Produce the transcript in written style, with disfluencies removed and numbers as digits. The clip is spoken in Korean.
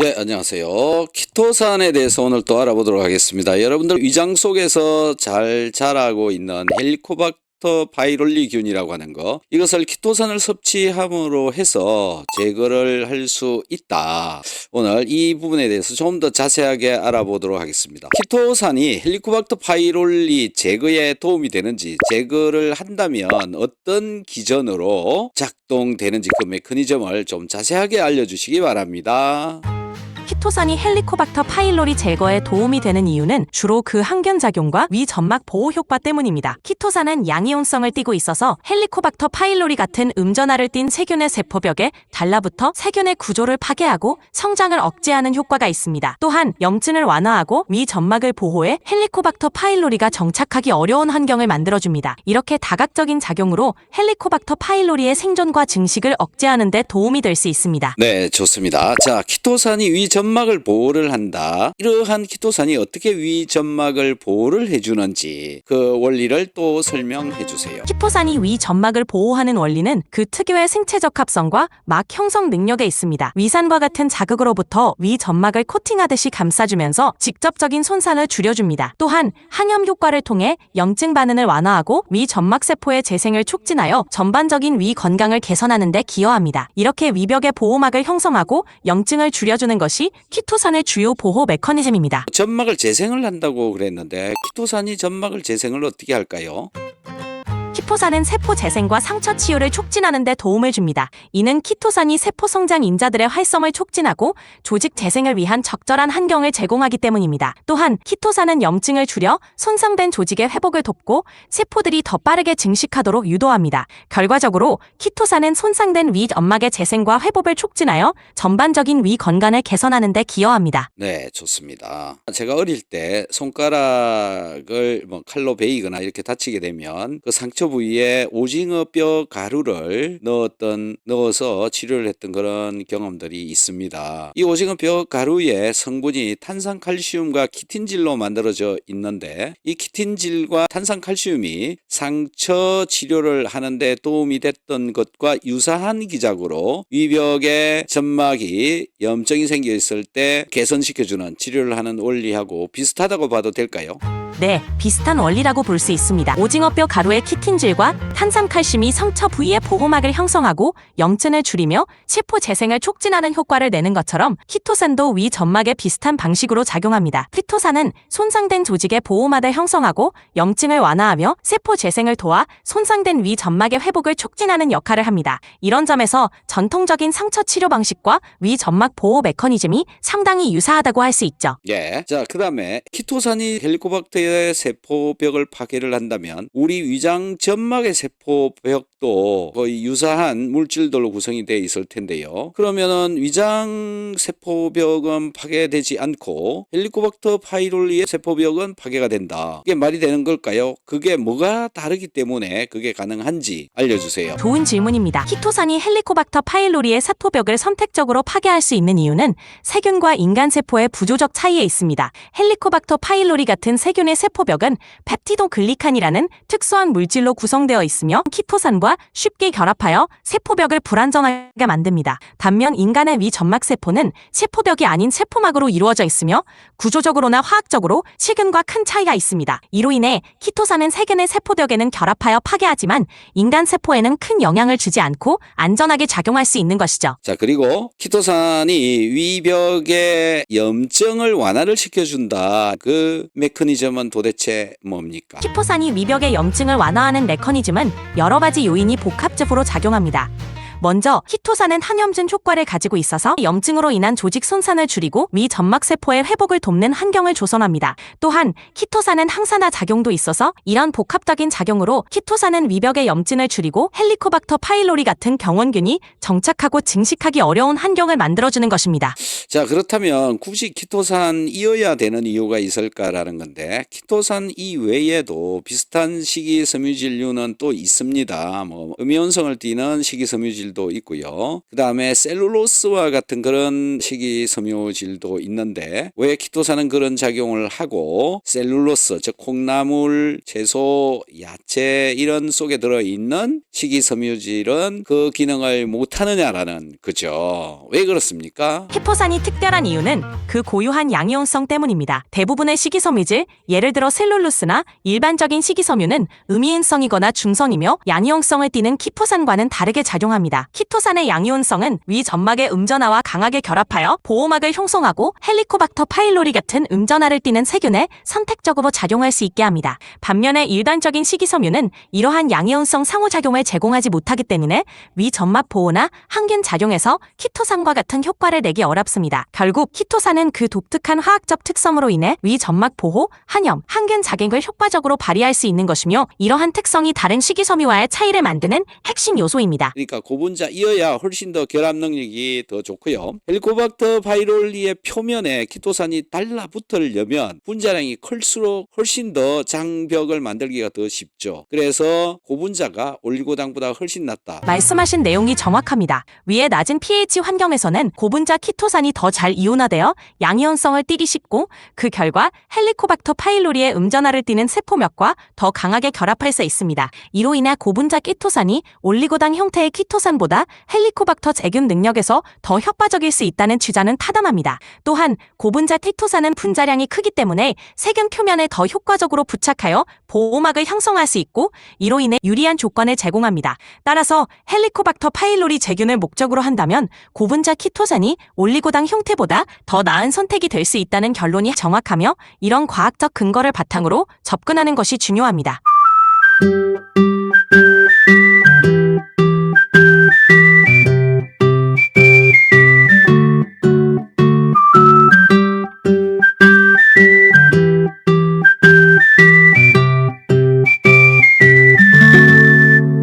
예, 안녕하세요. 키토산에 대해서 오늘 또 알아보도록 하겠습니다. 여러분들 위장 속에서 잘 자라고 있는 헬리코박터 바이롤리균이라고 하는 거, 이것을 키토산을 섭취함으로 해서 제거를 할 수 있다. 오늘 이 부분에 대해서 좀 더 자세하게 알아보도록 하겠습니다. 키토산이 헬리코박터 바이롤리 제거에 도움이 되는지, 제거를 한다면 어떤 기전으로 작동되는지 그 메커니즘을 좀 자세하게 알려주시기 바랍니다. 키토산이 헬리코박터 파일로리 제거에 도움이 되는 이유는 주로 그 항균 작용과 위 점막 보호 효과 때문입니다. 키토산은 양이온성을 띠고 있어서 헬리코박터 파일로리 같은 음전하를 띤 세균의 세포벽에 달라붙어 세균의 구조를 파괴하고 성장을 억제하는 효과가 있습니다. 또한 염증을 완화하고 위 점막을 보호해 헬리코박터 파일로리가 정착하기 어려운 환경을 만들어줍니다. 이렇게 다각적인 작용으로 헬리코박터 파일로리의 생존과 증식을 억제하는 데 도움이 될 수 있습니다. 네, 좋습니다. 자, 키토산이 위 점막을 보호를 한다. 이러한 키토산이 어떻게 위 점막을 보호를 해주는지 그 원리를 또 설명해 주세요. 키토산이 위 점막을 보호하는 원리는 그 특유의 생체적 합성과 막 형성 능력에 있습니다. 위산과 같은 자극으로부터 위 점막을 코팅하듯이 감싸주면서 직접적인 손상을 줄여줍니다. 또한 항염 효과를 통해 염증 반응을 완화하고 위 점막 세포의 재생을 촉진하여 전반적인 위 건강을 개선하는 데 기여합니다. 이렇게 위벽의 보호막을 형성하고 염증을 줄여주는 것이 키토산의 주요 보호 메커니즘입니다. 점막을 재생을 한다고 그랬는데 키토산이 점막을 재생을 어떻게 할까요? 키토산은 세포 재생과 상처 치유를 촉진하는 데 도움을 줍니다. 이는 키토산이 세포 성장 인자들의 활성을 촉진하고 조직 재생을 위한 적절한 환경을 제공하기 때문입니다. 또한 키토산은 염증을 줄여 손상된 조직의 회복을 돕고 세포들이 더 빠르게 증식하도록 유도합니다. 결과적으로 키토산은 손상된 위 점막의 재생과 회복을 촉진하여 전반적인 위 건강을 개선하는 데 기여합니다. 네, 좋습니다. 제가 어릴 때 손가락을 칼로 베이거나 이렇게 다치게 되면 그 상처 부위에 오징어 뼈 가루를 넣어서 치료를 했던 그런 경험들이 있습니다. 이 오징어 뼈 가루의 성분이 탄산칼슘과 키틴질로 만들어져 있는데, 이 키틴질과 탄산칼슘이 상처 치료를 하는데 도움이 됐던 것과 유사한 기작으로 위벽에 점막이 염증이 생겨 있을 때 개선시켜주는 치료를 하는 원리하고 비슷하다고 봐도 될까요? 네, 비슷한 원리라고 볼 수 있습니다. 오징어뼈 가루의 키틴질과 탄산칼슘이 상처 부위의 보호막을 형성하고 염증을 줄이며 세포 재생을 촉진하는 효과를 내는 것처럼 키토산도 위 점막에 비슷한 방식으로 작용합니다. 키토산은 손상된 조직의 보호막을 형성하고 염증을 완화하며 세포 재생을 도와 손상된 위 점막의 회복을 촉진하는 역할을 합니다. 이런 점에서 전통적인 상처 치료 방식과 위 점막 보호 메커니즘이 상당히 유사하다고 할 수 있죠. 예. 자, 그 다음에 키토산이 헬리코박터의 세포벽을 파괴를 한다면 우리 위장 점막의 세포벽도 거의 유사한 물질들로 구성이 되어 있을 텐데요. 그러면은 위장 세포벽은 파괴되지 않고 헬리코박터 파이롤리의 세포벽은 파괴가 된다. 이게 말이 되는 걸까요? 그게 뭐가 다르기 때문에 그게 가능한지 알려주세요. 좋은 질문입니다. 키토산이 헬리코박터 파일로리의 세포벽을 선택적으로 파괴할 수 있는 이유는 세균과 인간 세포의 구조적 차이에 있습니다. 헬리코박터 파일로리 같은 세균의 세포벽은 펩티도글리칸이라는 특수한 물질로 구성되어 있으며 키토산과 쉽게 결합하여 세포벽을 불안정하게 만듭니다. 반면 인간의 위 점막 세포는 세포벽이 아닌 세포막으로 이루어져 있으며 구조적으로나 화학적으로 세균과 큰 차이가 있습니다. 이로 인해 키토산은 세균의 세포벽에는 결합하여 파괴하지만 인간 세포에는 큰 영향을 주지 않고 안전하게 작용할 수 있는 것이죠. 자, 그리고 키토산이 위벽의 염증을 완화를 시켜준다. 그 메커니즘은 도대체 뭡니까? 키토산이 위벽의 염증을 완화하는 메커니즘은 여러 가지 요인이 복합적으로 작용합니다. 먼저 키토산은 항염증 효과를 가지고 있어서 염증으로 인한 조직 손상을 줄이고 위 점막 세포의 회복을 돕는 환경을 조성합니다. 또한 키토산은 항산화 작용도 있어서 이런 복합적인 작용으로 키토산은 위벽의 염증을 줄이고 헬리코박터 파일로리 같은 병원균이 정착하고 증식하기 어려운 환경을 만들어주는 것입니다. 자, 그렇다면 굳이 키토산이어야 되는 이유가 있을까라는 건데, 키토산 이외에도 비슷한 식이섬유질류는 또 있습니다. 음이온성을 띠는 식이섬유질 식이섬유질도 있고요. 그 다음에 셀룰로스와 같은 그런 식이섬유질도 있는데 왜 키토산은 그런 작용을 하고 셀룰로스, 즉 콩나물, 채소, 야채 이런 속에 들어있는 식이섬유질은 그 기능을 못하느냐라는 거죠. 왜 그렇습니까? 키토산이 특별한 이유는 그 고유한 양이온성 때문입니다. 대부분의 식이섬유질, 예를 들어 셀룰로스나 일반적인 식이섬유는 음이온성이거나 중성이며 양이온성을 띠는 키토산과는 다르게 작용합니다. 키토산의 양이온성은 위 점막의 음전하와 강하게 결합하여 보호막을 형성하고 헬리코박터 파일로리 같은 음전하를 띠는 세균에 선택적으로 작용할 수 있게 합니다. 반면에 일반적인 식이섬유는 이러한 양이온성 상호작용을 제공하지 못하기 때문에 위 점막 보호나 항균 작용에서 키토산과 같은 효과를 내기 어렵습니다. 결국 키토산은 그 독특한 화학적 특성으로 인해 위 점막 보호, 항염, 항균 작용을 효과적으로 발휘할 수 있는 것이며 이러한 특성이 다른 식이섬유와의 차이를 만드는 핵심 요소입니다. 그러니까 고분자이어야 훨씬 더 결합 능력이 더 좋고요. 헬리코박터 바이롤리의 표면에 키토산이 달라붙으려면 분자량이 클수록 훨씬 더 장벽을 만들기가 더 쉽죠. 그래서 고분자가 올리고당보다 훨씬 낫다. 말씀하신 내용이 정확합니다. 위의 낮은 pH 환경에서는 고분자 키토산이 더 잘 이온화되어 양이온성을 띠기 쉽고 그 결과 헬리코박터 파일로리의 음전하를 띠는 세포몇과 더 강하게 결합할 수 있습니다. 이로 인해 고분자 키토산이 올리고당 형태의 키토산보다 헬리코박터 제균 능력에서 더 효과적일 수 있다는 주장은 타당합니다. 또한 고분자 키토산은 분자량이 크기 때문에 세균 표면에 더 효과적으로 부착하여 보호막을 형성할 수 있고 이로 인해 유리한 조건을 제공합니다. 따라서 헬리코박터 파일로리 제균을 목적으로 한다면 고분자 키토산이 올리고당 형태보다 더 나은 선택이 될 수 있다는 결론이 정확하며 이런 과학적 근거를 바탕으로 접근하는 것이 중요합니다.